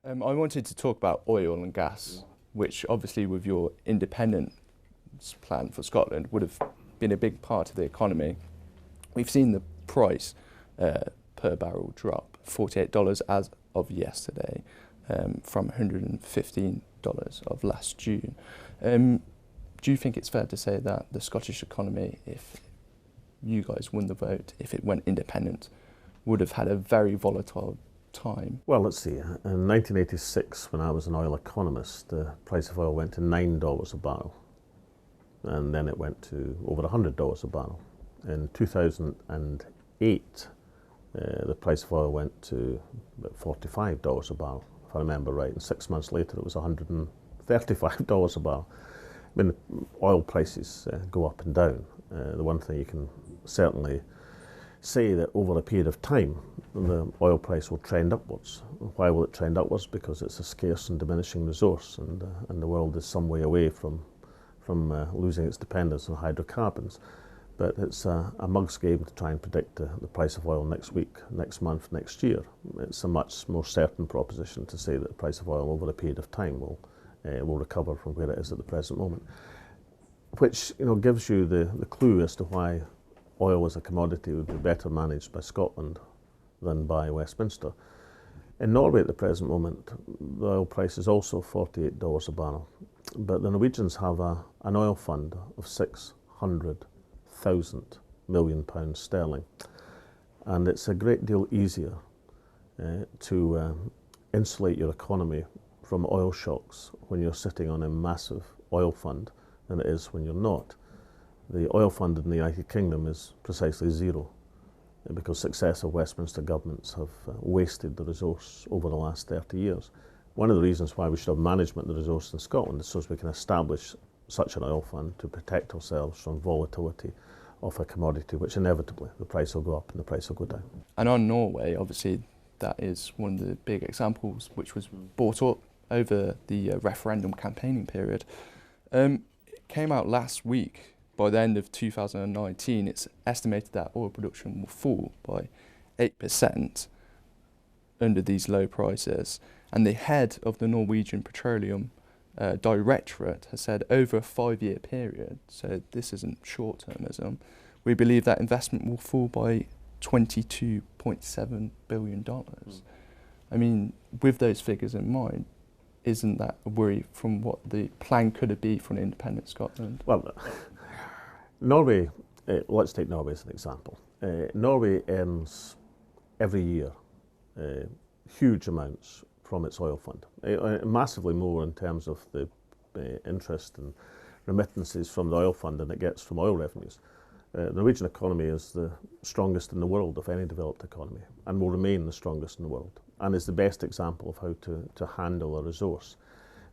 I wanted to talk about oil and gas, which obviously with your independence plan for Scotland would have been a big part of the economy. We've seen the price per barrel drop, $48 as of yesterday, from $115 of last June. Do you think it's fair to say that the Scottish economy, if you guys won the vote, if it went independent, would have had a very volatile time? Well, let's see. In 1986, when I was an oil economist, the price of oil went to $9 a barrel, and then it went to over $100 a barrel. In 2008, the price of oil went to about $45 a barrel, if I remember right, and 6 months later it was $135 a barrel. I mean, oil prices go up and down. The one thing you can certainly say that over a period of time, the oil price will trend upwards. Why will it trend upwards? Because it's a scarce and diminishing resource, and the world is some way away from losing its dependence on hydrocarbons. But it's a mug's game to try and predict the price of oil next week, next month, next year. It's a much more certain proposition to say that the price of oil over a period of time will recover from where it is at the present moment, which gives you the clue as to why oil as a commodity would be better managed by Scotland than by Westminster. In Norway at the present moment, the oil price is also $48 a barrel, but the Norwegians have an oil fund of £600,000 million sterling, and it's a great deal easier to insulate your economy from oil shocks when you're sitting on a massive oil fund than it is when you're not. The oil fund in the United Kingdom is precisely zero, because successive Westminster governments have wasted the resource over the last 30 years. One of the reasons why we should have management of the resource in Scotland is so as we can establish such an oil fund to protect ourselves from volatility of a commodity, which inevitably the price will go up and the price will go down. And on Norway, obviously, that is one of the big examples which was brought up over the referendum campaigning period. It came out last week. By the end of 2019, it's estimated that oil production will fall by 8% under these low prices. And the head of the Norwegian Petroleum Directorate has said over a 5-year period, so this isn't short-termism, we believe that investment will fall by $22.7 billion. I mean, with those figures in mind, isn't that a worry from what the plan could have been for an independent Scotland? Well, Norway, let's take Norway as an example. Norway earns every year huge amounts from its oil fund, massively more in terms of the interest and remittances from the oil fund than it gets from oil revenues. The Norwegian economy is the strongest in the world of any developed economy, and will remain the strongest in the world, and is the best example of how to handle a resource.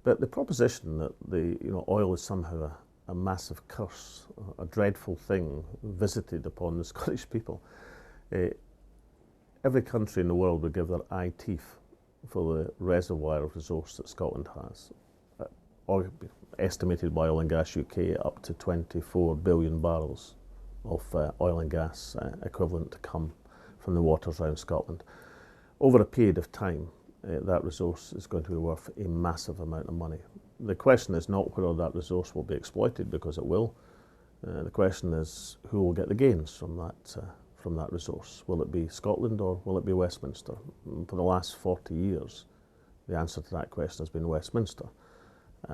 But the proposition that oil is somehow a massive curse, a dreadful thing visited upon the Scottish people. Every country in the world would give their eye teeth for the reservoir of resource that Scotland has, estimated by Oil and Gas UK up to 24 billion barrels of oil and gas equivalent to come from the waters around Scotland. Over a period of time, that resource is going to be worth a massive amount of money. The question is not whether that resource will be exploited, because it will. The question is who will get the gains from that resource. Will it be Scotland or will it be Westminster? For the last 40 years, the answer to that question has been Westminster.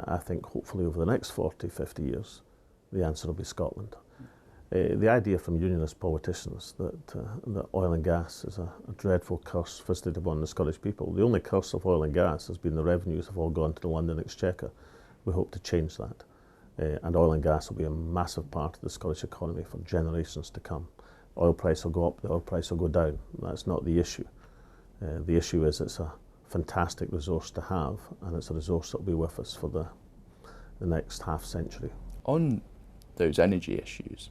I think hopefully over the next 40, 50 years, the answer will be Scotland. The idea from unionist politicians that oil and gas is a dreadful curse visited upon the Scottish people. The only curse of oil and gas has been the revenues have all gone to the London Exchequer. We hope to change that. And oil and gas will be a massive part of the Scottish economy for generations to come. The oil price will go up, the oil price will go down. That's not the issue. The issue is it's a fantastic resource to have, and it's a resource that will be with us for the next half century. On those energy issues,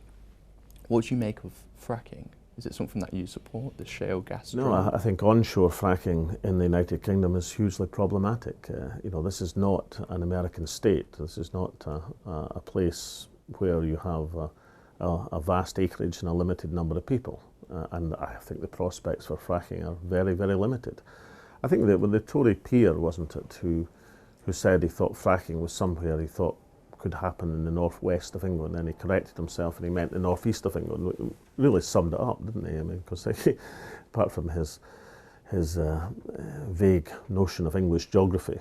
what do you make of fracking? Is it something that you support, the shale gas? No, I think onshore fracking in the United Kingdom is hugely problematic. This is not an American state. This is not a place where you have a vast acreage and a limited number of people. And I think the prospects for fracking are very, very limited. I think that with the Tory peer, wasn't it, who said he thought fracking was somewhere he thought could happen in the northwest of England, and he corrected himself and he meant the northeast of England. Really summed it up, didn't he? I mean, because apart from his vague notion of English geography,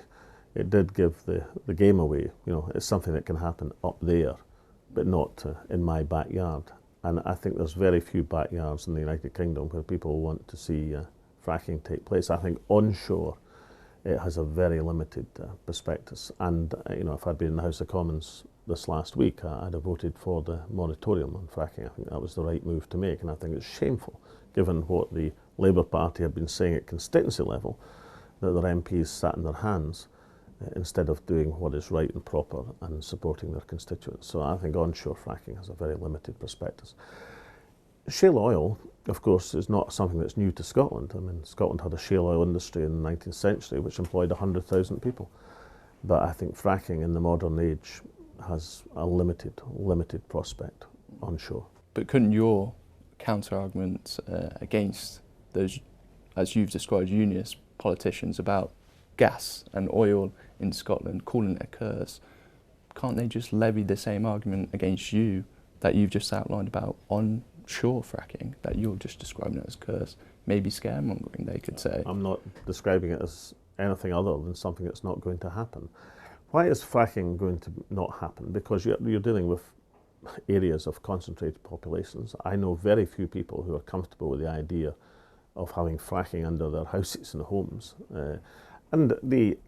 it did give the game away. You know, it's something that can happen up there, but not in my backyard. And I think there's very few backyards in the United Kingdom where people want to see fracking take place. I think onshore, it has a very limited prospectus. And you know, if I'd been in the House of Commons this last week, I'd have voted for the moratorium on fracking. I think that was the right move to make, and I think it's shameful, given what the Labour Party have been saying at constituency level, that their MPs sat in their hands instead of doing what is right and proper and supporting their constituents. So I think onshore fracking has a very limited prospectus. Shale oil, of course, is not something that's new to Scotland. I mean, Scotland had a shale oil industry in the 19th century which employed 100,000 people. But I think fracking in the modern age has a limited prospect onshore. But couldn't your counter-argument against those, as you've described, unionist politicians about gas and oil in Scotland, calling it a curse, can't they just levy the same argument against you that you've just outlined about onshore fracking, that you're just describing it as a curse? Maybe scaremongering, they could say. I'm not describing it as anything other than something that's not going to happen. Why is fracking going to not happen? Because you're dealing with areas of concentrated populations. I know very few people who are comfortable with the idea of having fracking under their houses and homes. And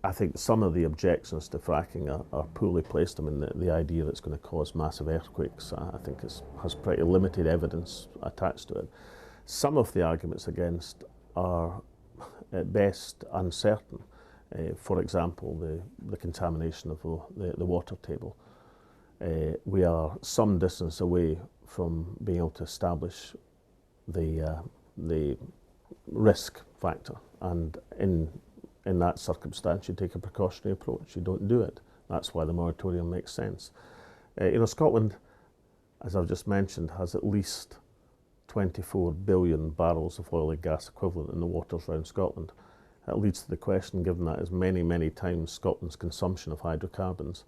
I think some of the objections to fracking are poorly placed. I mean, the idea that it's going to cause massive earthquakes, I think has pretty limited evidence attached to it. Some of the arguments against are at best uncertain. For example, the contamination of the water table. We are some distance away from being able to establish the risk factor, and in that circumstance, you take a precautionary approach. You don't do it. That's why the moratorium makes sense. You know, Scotland, as I've just mentioned, has at least 24 billion barrels of oil and gas equivalent in the waters around Scotland. That leads to the question, given that is many, many times Scotland's consumption of hydrocarbons,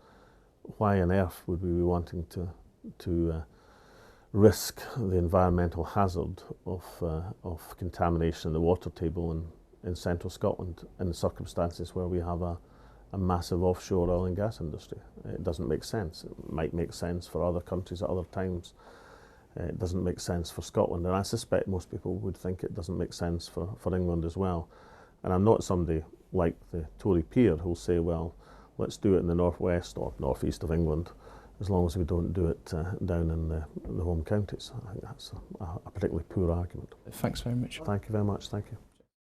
why on earth would we be wanting to risk the environmental hazard of contamination in the water table in central Scotland in the circumstances where we have a massive offshore oil and gas industry? It doesn't make sense. It might make sense for other countries at other times. It doesn't make sense for Scotland, and I suspect most people would think it doesn't make sense for England as well. And I'm not somebody like the Tory peer who'll say, well, let's do it in the northwest or northeast of England, as long as we don't do it down in the home counties. I think that's a particularly poor argument. Thanks very much. Thank you very much. Thank you.